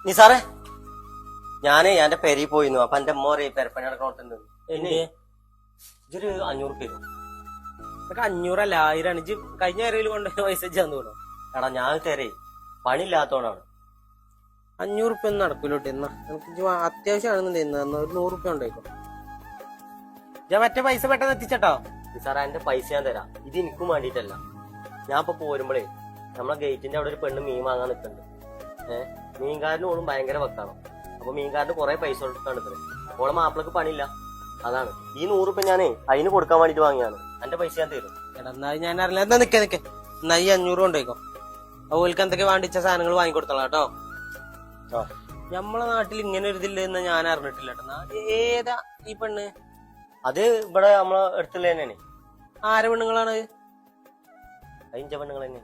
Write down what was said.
നിസാറേ ഞാനേ എന്റെ പെരി പോയിരുന്നു. അപ്പൊ എന്റെ അമ്മ പറയും പെരപ്പണി നടക്കണോട്ടുണ്ട് ഇതൊരു 500 തരും. 500 അല്ല 1000 ഇജ്ജ് കഴിഞ്ഞ വരയിൽ കൊണ്ട് പൈസ ചെയ്യാൻ തോന്നോ? എടാ ഞാൻ തരേ പണി ഇല്ലാത്തോണ്ടാണ്. 500 ഒന്നും നടക്കൂലോട്ടെ. എന്നാ എനിക്ക് അത്യാവശ്യമാണെന്ന് ഒരു 100 ഉണ്ടായിക്കോ. ഞാൻ മറ്റേ പൈസ പെട്ടെന്ന് എത്തിച്ചട്ടോ. നിസാറേ എന്റെ പൈസ ഞാൻ തരാം. ഇത് എനിക്കും വേണ്ടിട്ടല്ല. ഞാൻ ഇപ്പൊ പോരുമ്പോഴേ നമ്മളെ ഗേറ്റിന്റെ അവിടെ ഒരു പെണ്ണ് മീൻ വാങ്ങാൻ നിൽക്കുന്നുണ്ട്. മീൻകാരനും ഓളും ഭയങ്കര വെക്കാണോ. അപ്പൊ മീൻകാരന് കുറെ പൈസ കൊടുക്കാണ് ഇത്രേ. ഓളെ മാപ്പിളക്ക് പണിയില്ല. അതാണ് ഈ 100 ഞാനേ അതിന് കൊടുക്കാൻ വേണ്ടിട്ട് വാങ്ങിയാണ്. എന്റെ പൈസ ഞാൻ തരും. എടാ എന്നാ ഞാൻ അറിയില്ല. എന്താ നിക്കേ എന്നാ ഈ 500 കൊണ്ടേക്കോ. അതുപോലക്ക് എന്തൊക്കെ വേണ്ടിച്ച സാധനങ്ങൾ വാങ്ങിക്കൊടുത്തോളാം കേട്ടോ. നമ്മളെ നാട്ടിൽ ഇങ്ങനെ ഒരു ഇതില്ല എന്ന് ഞാൻ അറിഞ്ഞിട്ടില്ല കേട്ടോ. ഏതാ ഈ പെണ്ണ്? അത് ഇവിടെ നമ്മളെ അടുത്തുള്ള തന്നെയാണ്. ആരെ പെണ്ണുങ്ങളാണ്? 5 പെണ്ണുങ്ങൾ തന്നെ.